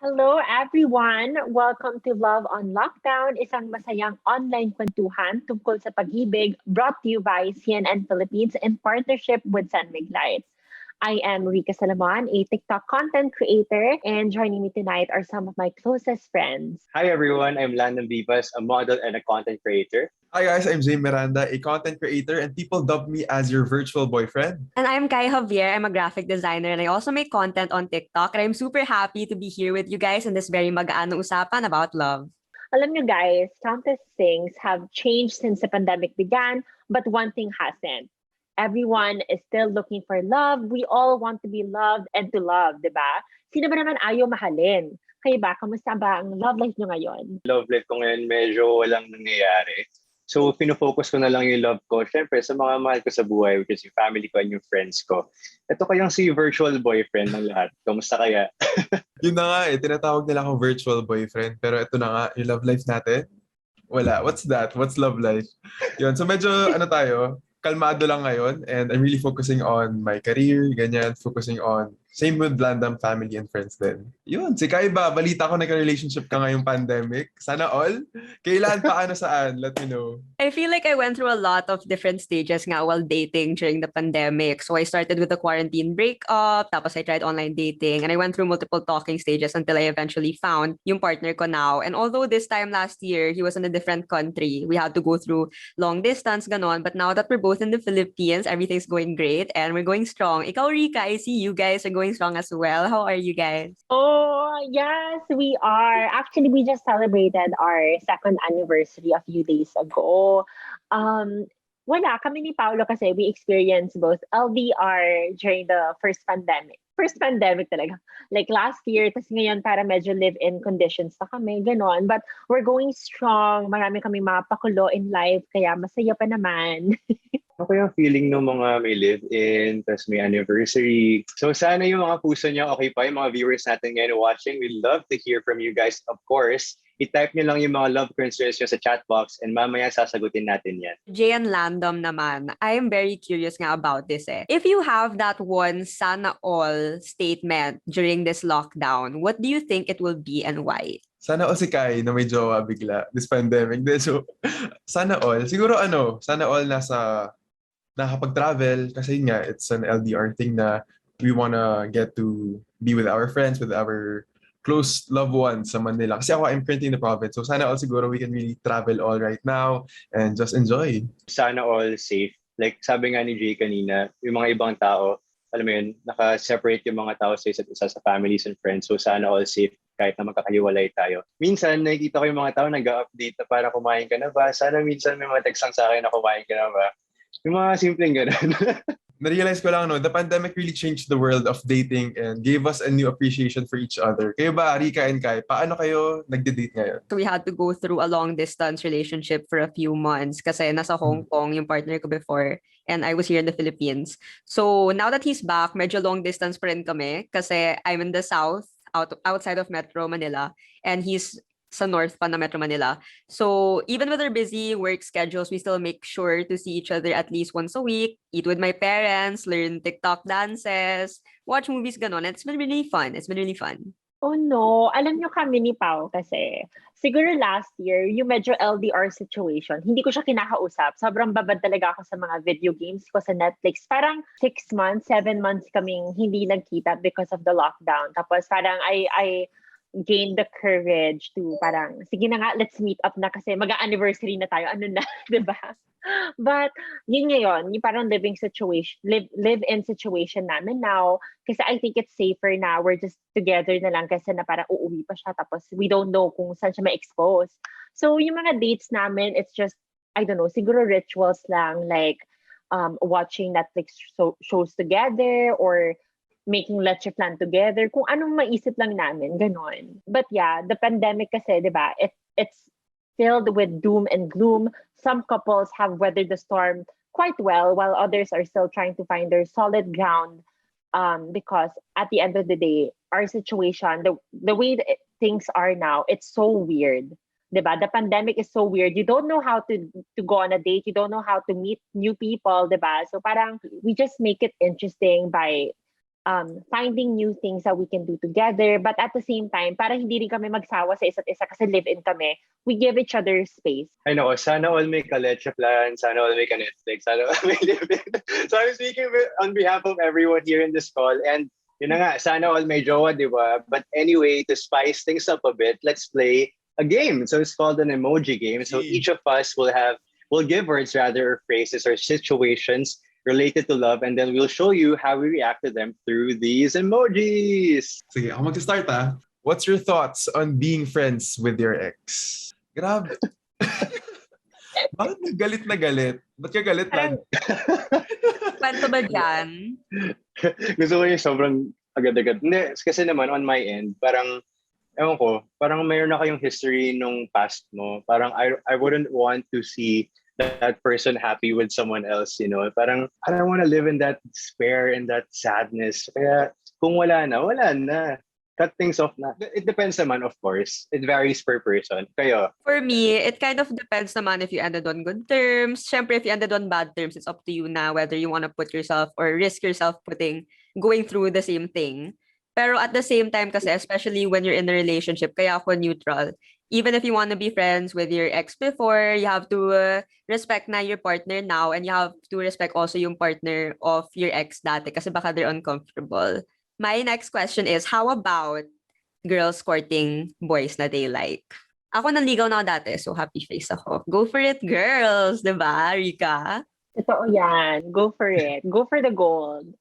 Hello everyone! Welcome to Love on Lockdown, isang masayang online kwentuhan tungkol sa pag-ibig brought to you by CNN Philippines in partnership with San Mig Lights. I am Rica Salomon, a TikTok content creator, and joining me tonight are some of my closest friends. Hi everyone, I'm Landamme Vivas, a model and a content creator. Hi guys, I'm Jae Miranda, a content creator, and people dub me as your virtual boyfriend. And I'm Javier. I'm a graphic designer and I also make content on TikTok. And I'm super happy to be here with you guys in this very magaan na usapan about love. Alam nyo guys, countless things have changed since the pandemic began, but one thing hasn't. Everyone is still looking for love. We all want to be loved and to love, di ba? Sino ba naman ayaw mahalin? Kayo ba, kamusta ba ang love life nyo ngayon? Love life ko ngayon medyo walang nangyayari. So, pinofocus ko na lang yung love ko, syempre, sa mga mahal ko sa buhay, which is yung family ko and yung friends ko. Ito kayang si virtual boyfriend ng lahat. Kamusta kaya? Yun na nga tinatawag nila akong virtual boyfriend. Pero ito na nga, yung love life natin, wala. What's that? What's love life? Yun, so medyo tayo, kalmado lang ngayon and I'm really focusing on my career, ganyan, focusing on same with Landamme family and friends din. Yun, si Kai ba, balita ko nagka-relationship ka ngayong pandemic. Sana all? Kailan, paano, saan? Let me know. I feel like I went through a lot of different stages nga while dating during the pandemic. So I started with a quarantine breakup, tapos I tried online dating, and I went through multiple talking stages until I eventually found yung partner ko now. And although this time last year, he was in a different country, we had to go through long distance, ganon. But now that we're both in the Philippines, everything's going great and we're going strong. Ikaw, Rica, I see you guys are going strong as well. How are you guys? Oh, yes, we are. Actually, we just celebrated our second anniversary a few days ago. Wala, kami ni Paolo kasi we experienced both LDR during the first pandemic. First pandemic talaga. Like last year, tas ngayon para medyo live-in conditions na kami, ganon. But we're going strong. Marami kami mga pakulo in life, kaya masaya pa naman. Ako yung feeling ng mga may live-in, tas may anniversary. So, sana yung mga puso niyo okay pa, yung mga viewers natin ngayon watching. We'd love to hear from you guys, of course. I-type niyo lang yung mga love concerns niyo sa chat box and mamaya sasagutin natin yan. Jay and Landom naman, I am very curious nga about this eh. If you have that one sana all statement during this lockdown, what do you think it will be and why? Sana all si Kai na may jowa bigla, this pandemic. So, sana all. Siguro sana all nakapag-travel kasi nga, it's an LDR thing na we wanna get to be with our friends, with our close loved ones sa Manila. Kasi ako, I'm currently in the province. So sana all siguro we can really travel all right now and just enjoy. Sana all safe. Like sabi nga ni Jay kanina, yung mga ibang tao, alam mo yun, naka-separate yung mga tao sa isa't isa sa families and friends. So sana all safe kahit na magkakaliwalay tayo. Minsan, nakikita ko yung mga tao nag-update na para kumain ka na ba? Sana minsan may mga text lang sa akin na kumain ka na ba? Yung mga simpleng ganun. Na-realize ko lang, the pandemic really changed the world of dating and gave us a new appreciation for each other. Kayo ba, Rica and Kai, paano kayo nagde-date ngayon? So we had to go through a long distance relationship for a few months kasi nasa Hong Kong yung partner ko before and I was here in the Philippines. So now that he's back, medyo long distance pa rin kami kasi I'm in the south, outside of Metro Manila, and he's sa north pa na Metro Manila. So even with our busy work schedules, we still make sure to see each other at least once a week, eat with my parents, learn TikTok dances, watch movies, ganon. It's been really fun. It's been really fun. Oh no, alam nyo kami ni Pao kasi siguro last year, yung medyo LDR situation, hindi ko siya kinakausap. Sobrang babad talaga ako sa mga video games ko sa Netflix. Parang 6 months, 7 months kaming hindi nagkita because of the lockdown. Tapos parang I gained the courage to parang, sige na nga, let's meet up na kasi mag-anniversary na tayo. Ano na, di ba? But yun ngayon, yung parang live-in situation namin now kasi I think it's safer na we're just together na lang kasi na parang uuwi pa siya tapos we don't know kung saan siya ma-expose. So yung mga dates namin, it's just, I don't know, siguro rituals lang like watching Netflix shows together or making leche plan together, kung anong maisip lang namin, ganon. But yeah, the pandemic kasi, di ba, it's filled with doom and gloom. Some couples have weathered the storm quite well, while others are still trying to find their solid ground because at the end of the day, our situation, the way that things are now, it's so weird. Diba? The pandemic is so weird. You don't know how to go on a date. You don't know how to meet new people, diba? So parang we just make it interesting by finding new things that we can do together. But at the same time, para hindi rin kami magsawa sa isa't isa kasi live-in kami, we give each other space. I know, sana all may ka-leche plan, sana all may ka-Netflix, sana all may live-in. So I'm speaking on behalf of everyone here in this call, and yun na nga, sana all may jowa, di ba? But anyway, to spice things up a bit, let's play a game. So it's called an emoji game. So each of us will give words rather, or phrases or situations related to love, and then we'll show you how we react to them through these emojis. Sige, ako mag-start What's your thoughts on being friends with your ex? Grabe. Bakit nagalit na galit? Ba't ka galit lang? Kwento ba dyan? Gusto ko yung sobrang agad-agad. Hindi, kasi naman on my end, parang, ewan ko, parang mayroon na kayong history nung past mo. Parang I wouldn't want to see that person happy with someone else, you know. Parang, I don't want to live in that despair and that sadness. Kaya, kung wala na, wala na. Cut things off na. It depends naman, of course. It varies per person. Kayo? For me, it kind of depends naman if you ended on good terms. Syempre, if you ended on bad terms, it's up to you na whether you want to put yourself or risk yourself going through the same thing. Pero at the same time kasi, especially when you're in a relationship, kaya ako neutral. Even if you want to be friends with your ex before, you have to respect na your partner now, and you have to respect also yung partner of your ex dati kasi baka they're uncomfortable. My next question is, how about girls courting boys na they like? Ako nanligaw na ako dati, so happy face ako. Go for it, girls! Diba, Rica? Totoo yan. Go for it. Go for the gold.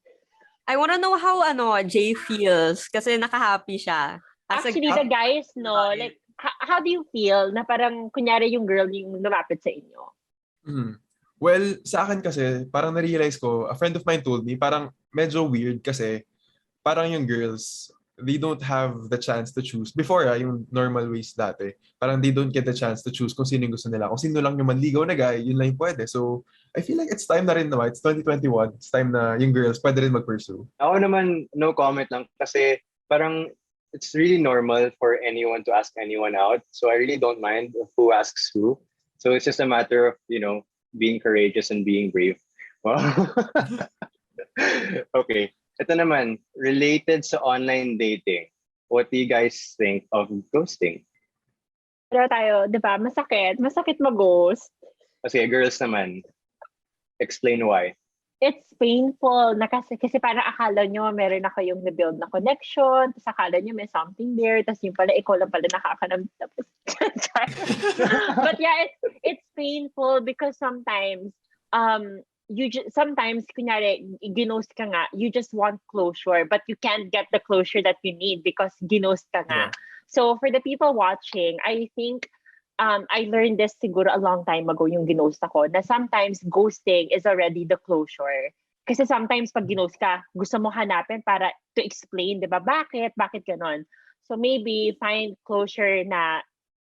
I wanna know how Jae feels kasi naka-happy siya. Actually, the guys, no, like, how do you feel na parang kunyari yung girl yung lumapit sa inyo? Well, sa akin kasi, parang na-realize ko, a friend of mine told me, parang medyo weird kasi parang yung girls, they don't have the chance to choose. Before, yung normal ways dati, parang they don't get the chance to choose kung sino yung gusto nila. Kung sino lang yung manligaw na guy, yun lang yung pwede. So, I feel like it's time na rin naman. It's 2021. It's time na yung girls pwede rin mag-pursue. Ako naman, no comment lang. Kasi parang it's really normal for anyone to ask anyone out. So I really don't mind who asks who. So it's just a matter of, you know, being courageous and being brave. Wow. Okay. Ito naman, related sa online dating. What do you guys think of ghosting? Pero tayo, di ba, masakit. Masakit mag-ghost. Kasi girls naman, explain why. It's painful na kasi parang akala nyo meron na kayong na-build na connection, tapos akala nyo may something there, tapos yung pala, ikaw lang pala nakakanam. But yeah, it's painful because sometimes, sometimes, kunyari, ginost ka nga, you just want closure, but you can't get the closure that you need because ginost ka nga. Yeah. So for the people watching, I think, I learned this siguro a long time ago yung ginost ako, na sometimes ghosting is already the closure. Kasi sometimes pag ginost ka, gusto mo hanapin para to explain, di ba? Bakit ganon? So maybe find closure na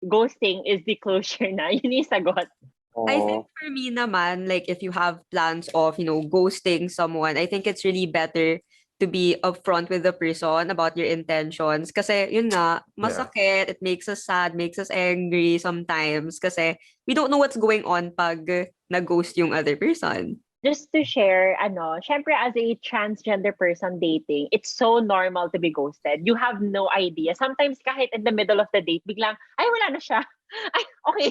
ghosting is the closure na. Yun yung sagot. I think for me naman, like if you have plans of, ghosting someone, I think it's really better to be upfront with the person about your intentions. Kasi yun nga, masakit, it makes us sad, makes us angry sometimes. Kasi we don't know what's going on pag nag-ghost yung other person. Just to share, syempre as a transgender person dating, it's so normal to be ghosted. You have no idea. Sometimes kahit in the middle of the date, biglang, ay wala na siya. Ay, okay.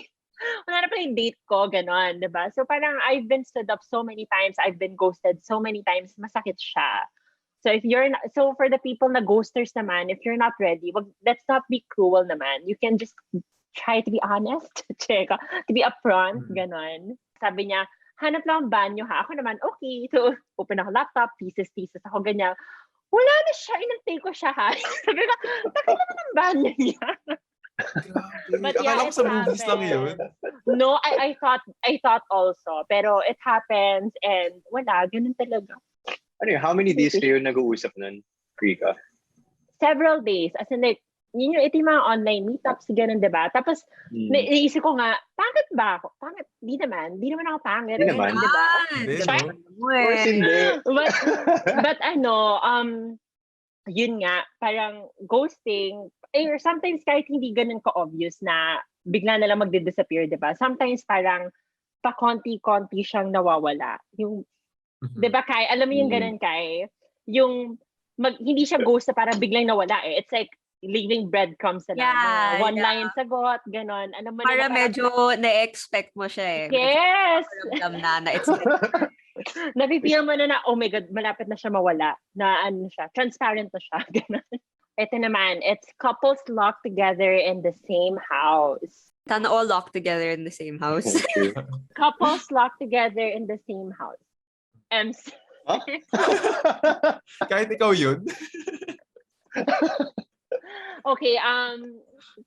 Wala na pala yung date ko, ganon, diba? So parang I've been stood up so many times, I've been ghosted so many times, masakit siya. So if you're not, so for the people na ghosters naman, if you're not ready, let's not be cruel naman. You can just try to be honest, to be upfront, ganon. Sabi niya, hanap lang ang banyo ha. Ako naman, okay. So open ako laptop, pieces ako, ganyan. Wala na siya, inantay ko siya ha. Sabi ko, takil naman ang banyo niya. But akala ko sa movies lang yun. No, I thought also. Pero it happens and wala, ganun talaga. Ano yun, how many days kayo nag-uusap nun, Rica? Several days. As in like, ito yung mga online meetups, ganun, diba? Tapos, naisip ko nga, pangit ba ako? Pangit? Di naman ako pangit. Di naman. Diba? Of course hindi. But yun nga, parang ghosting, or sometimes kahit hindi ganun ka-obvious na bigla na lang magdi-disappear, diba? Sometimes parang pa-konti-konti siyang nawawala. Yung, diba, Kai? Alam mo yung ganun, Kai? Yung hindi siya ghost na parang biglang nawala eh. It's like leaving breadcrumbs na lang. Mga one line sagot, ganon. Ano man Para medyo na-expect mo siya eh. Yes! Medyo na it's Napipil mo na, oh my God, malapit na siya mawala. Na ano siya, transparent na siya. Ganon. Ito naman, it's couples locked together in the same house. Sana all locked together in the same house. True. Couples locked together in the same house. Huh? Kahit ikaw yun. Okay,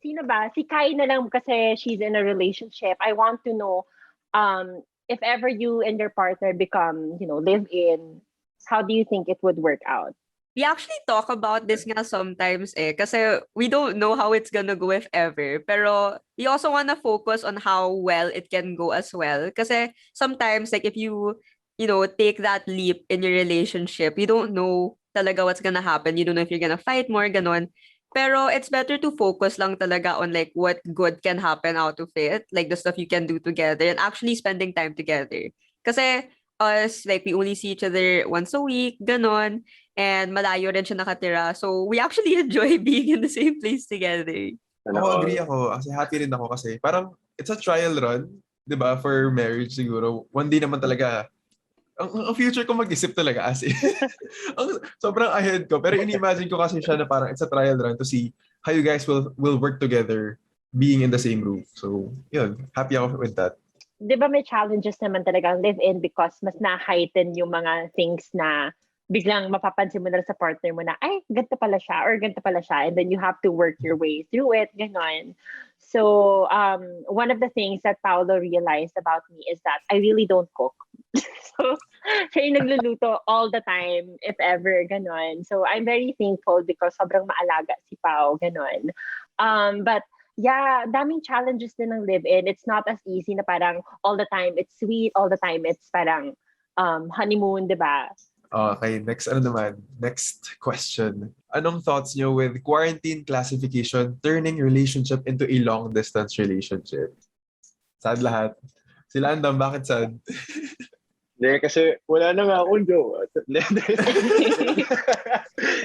sino ba? Si Kai na lang kasi she's in a relationship. I want to know, if ever you and your partner become, live in, how do you think it would work out? We actually talk about this nga sometimes kasi we don't know how it's gonna go if ever. Pero we also wanna focus on how well it can go as well. Kasi sometimes like if you take that leap in your relationship, you don't know talaga what's gonna happen. You don't know if you're gonna fight more, ganon. Pero it's better to focus lang talaga on like what good can happen out of it, like the stuff you can do together and actually spending time together. Kasi us, like we only see each other once a week, ganon. And malayo rin siya nakatira. So we actually enjoy being in the same place together. Ako agree ako. Kasi happy rin ako kasi parang it's a trial run, 'di ba, for marriage siguro. One day naman talaga ang future ko mag-isip talaga as in. Sobrang ahead ko. Pero ini-imagine ko kasi siya na parang it's a trial run to see how you guys will work together being in the same roof. So, yun. Happy ako with that. Di ba may challenges naman talagang live-in because mas na-heighten yung mga things na biglang mapapansin mo na sa partner mo na, ay, ganito pala siya or ganito pala siya. And then you have to work your way through it, ganon. So, one of the things that Paolo realized about me is that I really don't cook. So, siya yung nagluluto all the time, if ever, ganon. So, I'm very thankful because sobrang maalaga si Pao, ganon. But, yeah, daming challenges din ng live-in. It's not as easy na parang all the time it's sweet, all the time it's parang honeymoon, di ba? Okay, next question. Anong thoughts nyo with quarantine classification turning relationship into a long-distance relationship? Sad lahat. Si Landamme, bakit sad? Hindi, kasi wala na nga akong jowa.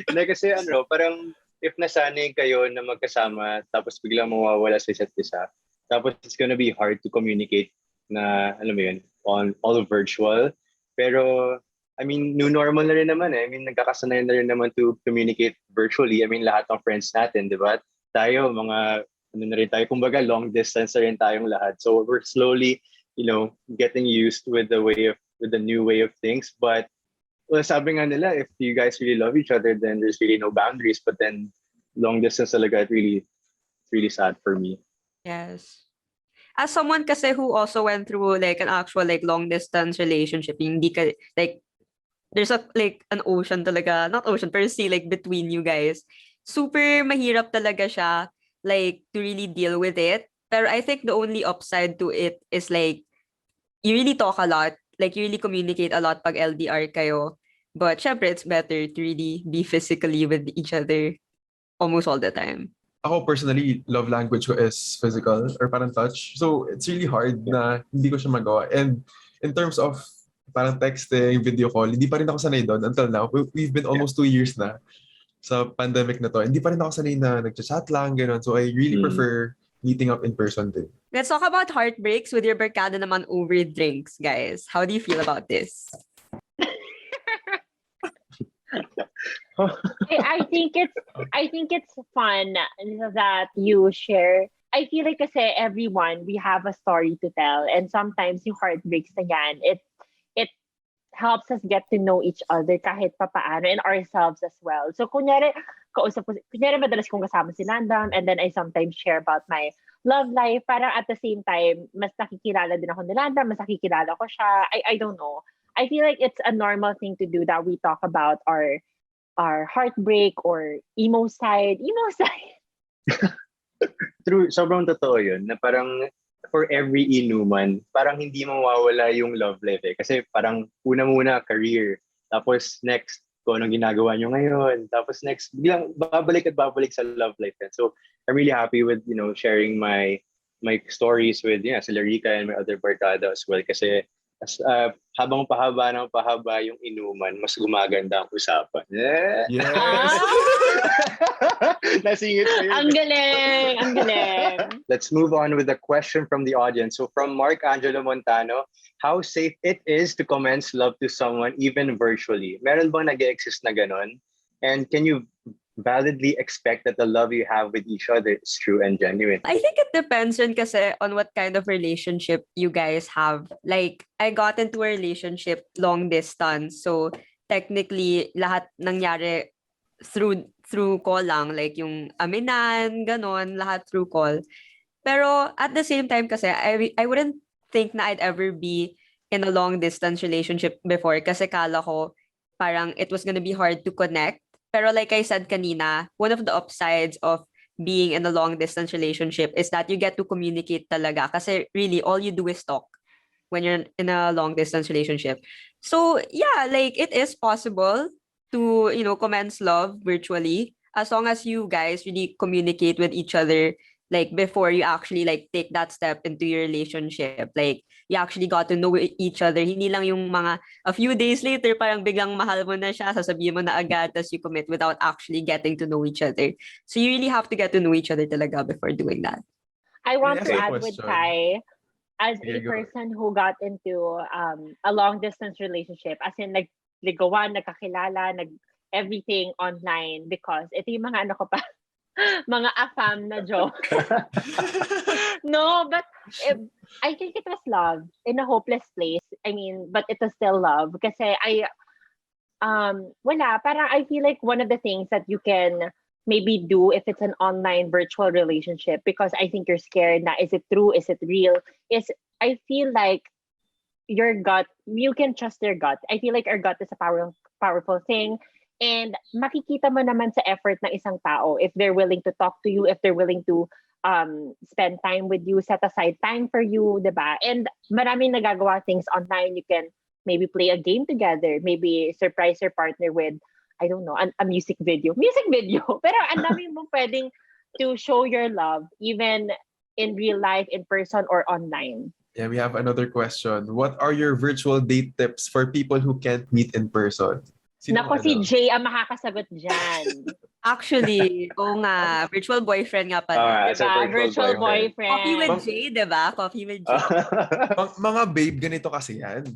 Hindi, kasi parang if nasanay kayo na magkasama tapos biglang mawawala sa isa't isa, tapos it's gonna be hard to communicate na, alam mo yun, on all virtual. Pero I mean, new normal na rin naman eh. I mean, nagkakasanayan na rin naman to communicate virtually. I mean, lahat ng friends natin, di ba? Tayo, mga, na rin tayo, kumbaga, long distance na rin tayong lahat. So, we're slowly, getting used with the new way of things. But, well, sabi nga nila, if you guys really love each other, then there's really no boundaries. But then, long distance talaga, it's really sad for me. Yes. As someone kasi who also went through like an actual like long distance relationship, hindi ka like there's an ocean talaga, not ocean, pero sea like between you guys. Super mahirap talaga siya like to really deal with it. Pero I think the only upside to it is like you really talk a lot, like you really communicate a lot pag LDR kayo. But syempre it's better to really be physically with each other almost all the time. Ako personally, love language ko is physical or parang touch. So it's really hard na hindi ko siya magawa. And in terms of parang texting, video call, hindi pa rin ako sanay doon until now. We've been almost 2 years na sa pandemic na to. Hindi pa rin ako sanay na nagchat-chat lang, gano'n. So I really prefer meeting up in person din. Let's talk about heartbreaks with your barkada naman over drinks, guys. How do you feel about this? I think it's fun that you share. I feel like kasi everyone, we have a story to tell. And sometimes yung heartbreaks na yan, it helps us get to know each other kahit papaano and ourselves as well. So kunyari madalas kong kasama si Landamme and then I sometimes share about my love life. Parang at the same time, mas nakikilala din ako ni Landamme, mas nakikilala ko siya. I don't know. I feel like it's a normal thing to do that we talk about our heartbreak or emo side. True, sobrang totoo yun, na parang for every inuman, parang hindi mawawala yung love life eh. Kasi parang una-muna, career. Tapos next, kung anong ginagawa nyo ngayon. Tapos next, biglang babalik sa love life. And so, I'm really happy with, sharing my stories with, sila Rica and my other barkada as well. Kasi Habang pahaba ng pahaba yung inuman, mas gumaganda ang usapan. Yes! Nasingit pa yun. Ang galing! Ang galing! Let's move on with a question from the audience. So from Mark Angelo Montano, how safe it is to commence love to someone even virtually? Meron bang nag-exist na ganon? And can you validly expect that the love you have with each other is true and genuine? I think it depends rin kasi on what kind of relationship you guys have. Like, I got into a relationship long distance. So, technically, lahat nangyari through call lang. Like, yung aminan, ganon, lahat through call. Pero, at the same time kasi, I wouldn't think na I'd ever be in a long distance relationship before kasi kala ko parang it was gonna be hard to connect. Pero like I said kanina, one of the upsides of being in a long distance relationship is that you get to communicate talaga kasi really all you do is talk when you're in a long distance relationship. So yeah, like it is possible to, commence love virtually as long as you guys really communicate with each other like before you actually like take that step into your relationship. Like you actually got to know each other. Hindi lang yung mga a few days later parang biglang mahal mo na siya, sasabihin mo na agad tas you commit without actually getting to know each other. So you really have to get to know each other talaga before doing that. I want Can to I ask a add with question? Kai, as Sige, a go. person who got into a long distance relationship, as in nagligawan, nagkakilala, everything online, because ito yung mga ano ko pa, mga afam na joke. No, but I think it was love in a hopeless place. I mean, but it was still love. Kasi wala, parang I feel like one of the things that you can maybe do if it's an online virtual relationship, because I think you're scared na, is it true? Is it real? I feel like your gut, you can trust your gut. I feel like our gut is a powerful thing. And makikita mo naman sa effort ng isang tao if they're willing to talk to you, if they're willing to spend time with you, set aside time for you, diba? And maraming nagagawa things online. You can maybe play a game together, maybe surprise your partner with, I don't know, a music video. Music video! Pero ang dami mo pwedeng to show your love, even in real life, in person, or online. Yeah, we have another question. What are your virtual date tips for people who can't meet in person? Nako, si Jay ang makakasagot dyan. Actually, oo nga, virtual boyfriend nga pala. As a Diba? Virtual boyfriend. Coffee with Ma'am- Jay, diba? Coffee with Jay. Mga babe, ganito kasi yan.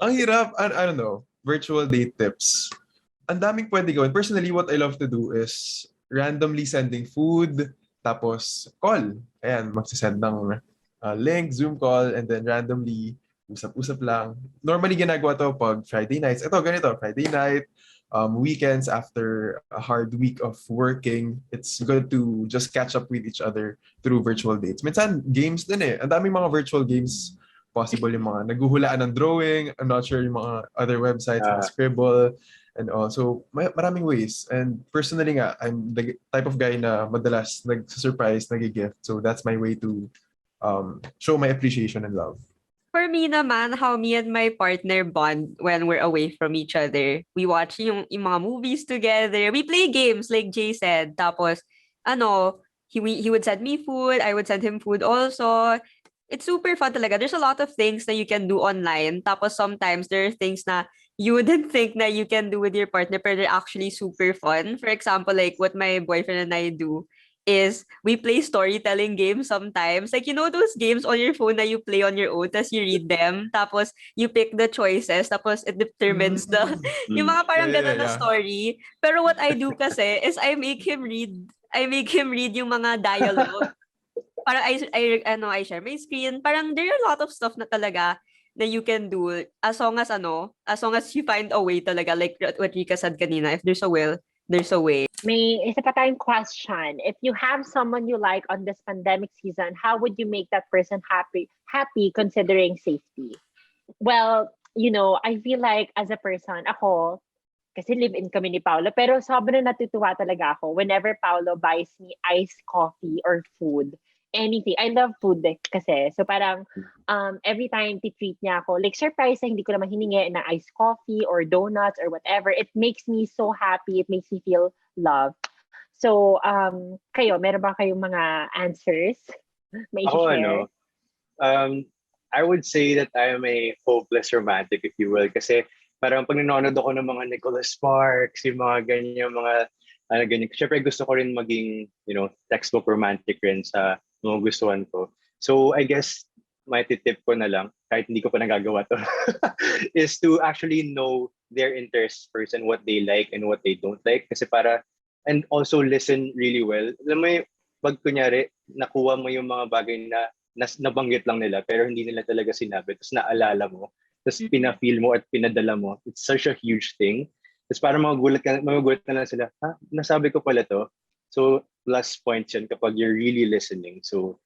Ang hirap, I don't know, virtual date tips. Ang daming pwede gawin. Personally, what I love to do is randomly sending food, tapos call. Ayan, magsisend ng link, Zoom call, and then randomly, usap-usap lang. Normally, ginagawa to pag Friday nights. Ito, ganito, Friday night, weekends after a hard week of working, it's good to just catch up with each other through virtual dates. Minsan, games din eh. Ang daming mga virtual games possible, yung mga naghuhulaan ng drawing. I'm not sure yung mga other websites, mga Scribble, and also maraming ways. And personally nga, I'm the type of guy na madalas nag-surprise, nag-gift. So that's my way to show my appreciation and love. For me naman, how me and my partner bond when we're away from each other. We watch yung mga movies together. We play games, like Jay said. Tapos, he would send me food. I would send him food also. It's super fun talaga. There's a lot of things that you can do online. Tapos sometimes there are things na you wouldn't think na you can do with your partner, but they're actually super fun. For example, like what my boyfriend and I do is we play storytelling games sometimes. Like, those games on your phone that you play on your own, tapos you read them, tapos you pick the choices, tapos it determines yung mga parang ganun na story. Pero what I do kasi is I make him read yung mga dialogue. Parang I share my screen. Parang there are a lot of stuff na talaga na you can do as long as you find a way talaga, like what Rica said kanina, if there's a will, there's a way. May isa pa tayong question. If you have someone you like on this pandemic season, how would you make that person happy considering safety? Well, I feel like as a person, ako, kasi live-in kami ni Paolo, pero sobrang natutuwa talaga ako whenever Paolo buys me iced coffee or food. Anything. I love food kasi. So parang every time treat niya ako, like surprise na hindi ko naman hiningi na iced coffee or donuts or whatever, it makes me so happy. It makes me feel loved. So, kayo, meron ba kayong mga answers? May Ako, share? I would say that I am a hopeless romantic, if you will. Kasi parang pag nanonood ako ng mga Nicholas Sparks, yung mga ganyan, mga ganyan. Siyempre gusto ko rin maging, textbook romantic rin sa mga gustuhan ko. So I guess my tip ko na lang, kahit hindi ko pa nagagawa to, is to actually know their interests first and what they like and what they don't like. Kasi and also listen really well. Alam mo, pag kunyari, nakuha mo yung mga bagay na nabanggit lang nila pero hindi nila talaga sinabi, tapos naalala mo, tapos pina-feel mo at pinadala mo, it's such a huge thing. Tapos parang magugulat na lang sila, nasabi ko pala to. So plus points yan kapag you're really listening. So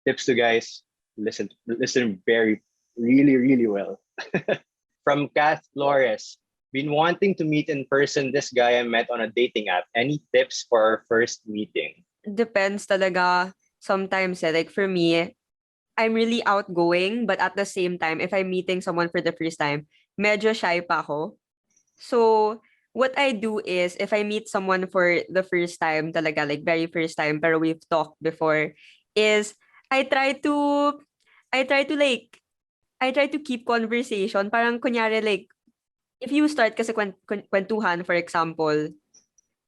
tips to guys, listen very, really, really well. From Kath Flores, been wanting to meet in person this guy I met on a dating app. Any tips for our first meeting? Depends talaga sometimes. Like for me, I'm really outgoing, but at the same time, if I'm meeting someone for the first time, medyo shy pa ako. So, what I do is, if I meet someone for the first time talaga, like very first time, pero we've talked before, is I try to keep conversation. Parang kunyari, like, if you start kasi kwentuhan, for example,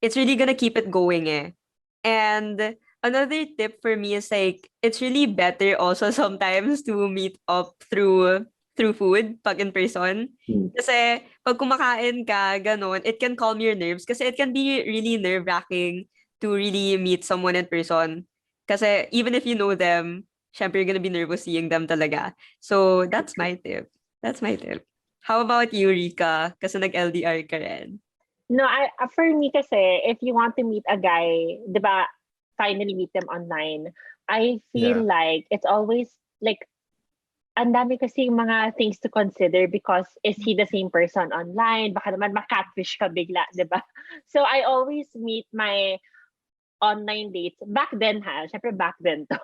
it's really gonna keep it going eh. And another tip for me is like, it's really better also sometimes to meet up through food pag in person. Kasi pag kumakain ka, ganon, it can calm your nerves. Kasi it can be really nerve-wracking to really meet someone in person. Kasi even if you know them, syempre you're gonna be nervous seeing them talaga. So that's my tip. How about you, Rica? Kasi nag-LDR ka rin. No, for me kasi, if you want to meet a guy, di ba, finally meet them online, I feel like it's always like, ang dami kasi mga things to consider because is he the same person online? Baka naman makatfish ka bigla, di ba? So I always meet my online dates, back then syempre back then to,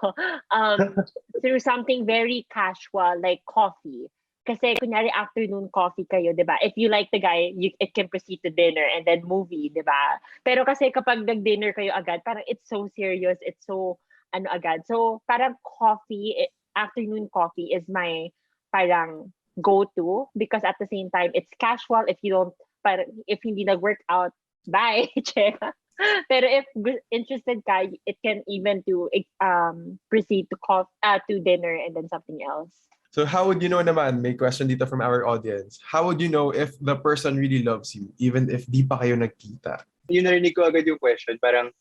through something very casual like coffee. Kasi kunyari afternoon coffee kayo, di ba? If you like the guy, it can proceed to dinner and then movie, di ba? Pero kasi kapag nag-dinner kayo agad, parang it's so serious, it's so agad. So parang afternoon coffee is my parang go-to because at the same time, it's casual. If hindi nag-work out, bye, check. Pero if interested ka, it can even proceed to dinner and then something else. So how would you know naman, may question dito from our audience, how would you know if the person really loves you, even if di pa kayo nagkita? Yun, narinig ko agad yung question, parang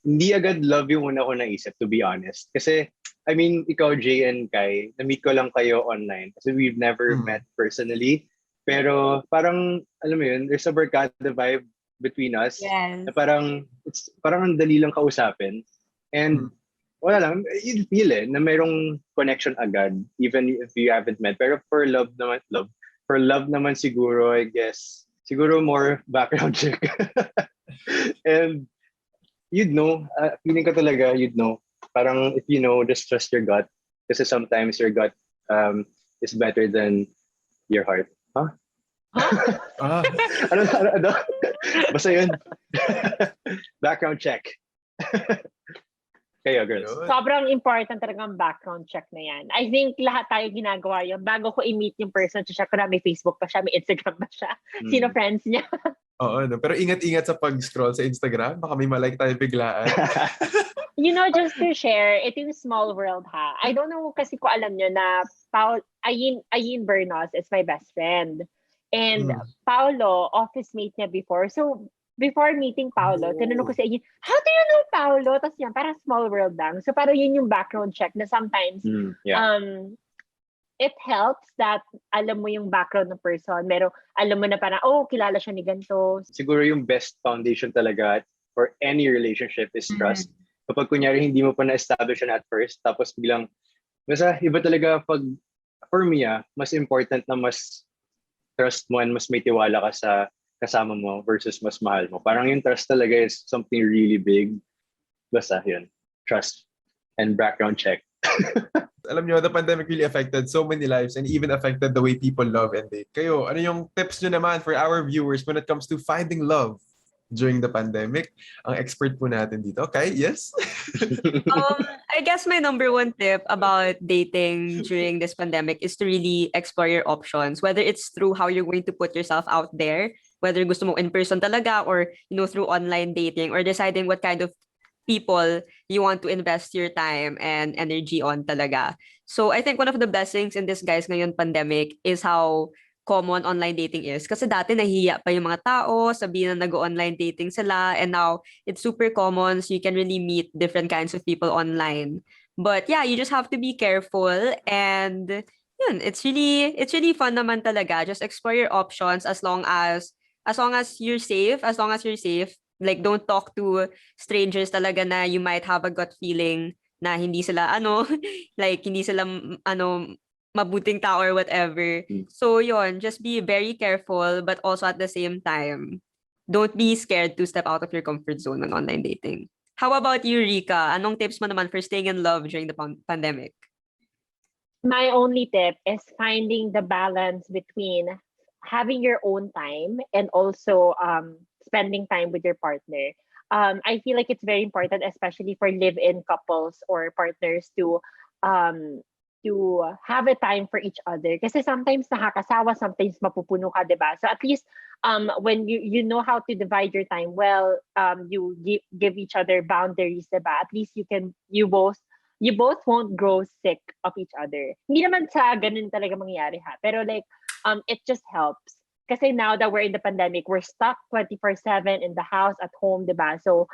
hindi agad love yung una ko naisip, to be honest. Kasi, I mean, ikaw, Jay and Kai, na-meet ko lang kayo online kasi we've never met personally. Pero parang, alam mo yun, there's a barkada vibe between us. Yes. Na parang, it's parang ang dali lang kausapin. And wala lang, you'd feel na mayroong connection agad, even if you haven't met. Pero for love naman siguro, I guess, siguro more background check. And you'd know, feeling ko talaga, you'd know. Parang if you know, just trust your gut. Kasi sometimes your gut is better than your heart. Huh? Ano? Basta yun. Background check. Kayo, girls. Sobrang important talaga ang background check na yan. I think lahat tayo ginagawa yun. Bago ko i-meet yung person, check ko na may Facebook pa siya, may Instagram pa siya. Sino friends niya? Oo, no? Pero ingat-ingat sa pag-scroll sa Instagram. Baka may malike tayo biglaan. Just to share, ito yung small world ha. I don't know kasi ko alam nyo na Ayin Bernos is my best friend. And Paolo, office mate niya before. So, before meeting Paolo, tinanong ko si Ayin, how do you know Paolo? Tapos yan, parang small world lang. So, parang yun yung background check na sometimes, it helps that alam mo yung background ng person. Pero alam mo na parang, kilala siya ni ganito. Siguro yung best foundation talaga for any relationship is trust. Kapag kunyari hindi mo pa na-establish na at first, tapos biglang, basta iba talaga pag, for me mas important na mas trust mo and mas may tiwala ka sa kasama mo versus mas mahal mo. Parang yung trust talaga is something really big. Basta yun, trust and background check. Alam nyo, the pandemic really affected so many lives and even affected the way people love and date. Kayo, ano yung tips nyo naman for our viewers when it comes to finding love? during the pandemic. Ang expert po natin dito. Okay, yes? I guess my number one tip about dating during this pandemic is to really explore your options, whether it's through how you're going to put yourself out there, whether gusto mo in person talaga or through online dating, or deciding what kind of people you want to invest your time and energy on talaga. So I think one of the blessings in this guys ngayon pandemic is how common online dating is. Kasi dati nahihiya pa yung mga tao, sabihin na nag-online dating sila, and now it's super common, so you can really meet different kinds of people online. But yeah, you just have to be careful, and yun, it's really fun naman talaga. Just explore your options as long as you're safe, like don't talk to strangers talaga na you might have a gut feeling na hindi sila like hindi sila mabuting tao or whatever. So yon, just be very careful, but also at the same time, don't be scared to step out of your comfort zone on online dating. How about you, Rica? Anong tips mo naman for staying in love during the pandemic? My only tip is finding the balance between having your own time and also spending time with your partner. I feel like it's very important, especially for live-in couples or partners to have a time for each other. Kasi sometimes nakakasawa, sometimes mapupuno ka, diba? So at least when you know how to divide your time well, you give each other boundaries, diba? At least you both won't grow sick of each other. Hindi naman sa ganun talaga mangyayari ha. Pero like, it just helps. Kasi now that we're in the pandemic, we're stuck 24/7 in the house, at home, diba? So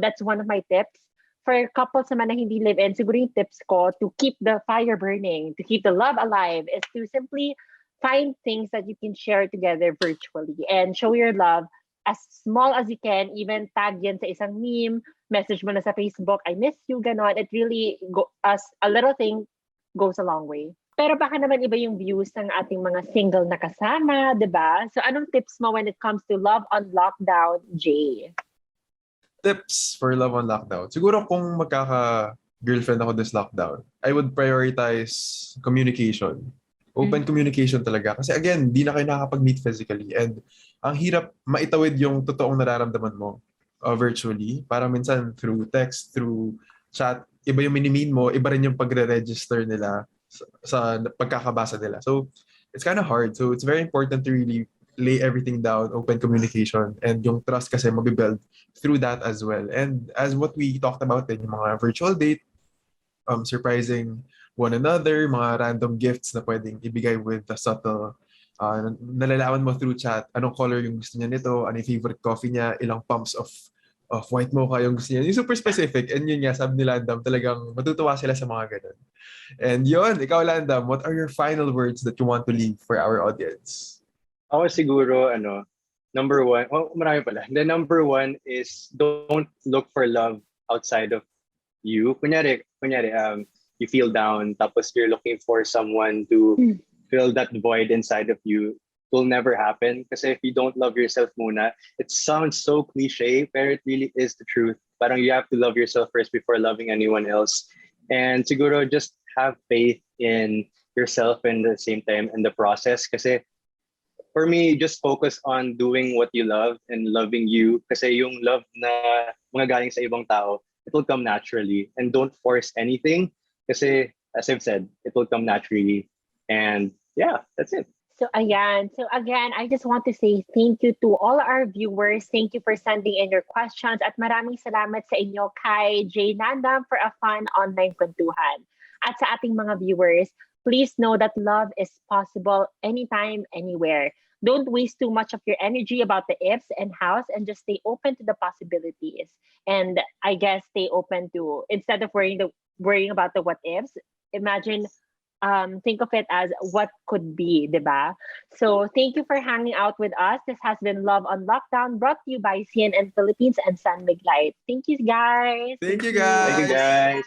that's one of my tips. For couples naman na hindi live-in, siguro yung tips ko to keep the fire burning, to keep the love alive, is to simply find things that you can share together virtually and show your love as small as you can. Even tag yan sa isang meme, message mo na sa Facebook, I miss you, ganon. It really, as a little thing, goes a long way. Pero baka naman iba yung views ng ating mga single na kasama, diba? So anong tips mo when it comes to love on lockdown, Jay? Tips for love on lockdown. Siguro kung magkaka-girlfriend ako this lockdown, I would prioritize communication. Open communication talaga. Kasi again, di na kayo nakakapag-meet physically. And ang hirap maitawid yung totoong nararamdaman mo virtually. Parang minsan through text, through chat, iba yung minimean mo, iba rin yung pagre-register nila sa pagkakabasa nila. So, it's kind of hard. So, it's very important to really lay everything down, open communication, and yung trust kasi mabibuild through that as well. And as what we talked about yung mga virtual date, surprising one another, mga random gifts na pwedeng ibigay with the subtle, nalalaman mo through chat, anong color yung gusto niya nito, ano yung favorite coffee niya, ilang pumps of white mocha yung gusto niya. Yung super specific, and yun nga, sabi ni Landamme, talagang matutuwa sila sa mga ganun. And yun, ikaw Landamme, what are your final words that you want to leave for our audience? Ako siguro, number one, marami pala. The number one is don't look for love outside of you. Kunyari, you feel down, tapos you're looking for someone to fill that void inside of you. It will never happen. Kasi if you don't love yourself muna, it sounds so cliche, but it really is the truth. Parang you have to love yourself first before loving anyone else. And siguro just have faith in yourself and at the same time in the process. Kasi for me, just focus on doing what you love and loving you. Kasi yung love na mga galing sa ibang tao, it will come naturally. And don't force anything. Kasi, as I've said, it will come naturally. And yeah, that's it. So ayan. So again, I just want to say thank you to all our viewers. Thank you for sending in your questions. At maraming salamat sa inyo kay Jae Miranda for a fun online kwentuhan. At sa ating mga viewers, please know that love is possible anytime, anywhere. Don't waste too much of your energy about the ifs and hows, and just stay open to the possibilities. And I guess stay open to, instead of worrying about the what ifs, imagine, think of it as what could be, diba? So thank you for hanging out with us. This has been Love on Lockdown, brought to you by CNN Philippines and San Mig Light. Thank you, guys. Thank you, guys. Thank you, guys.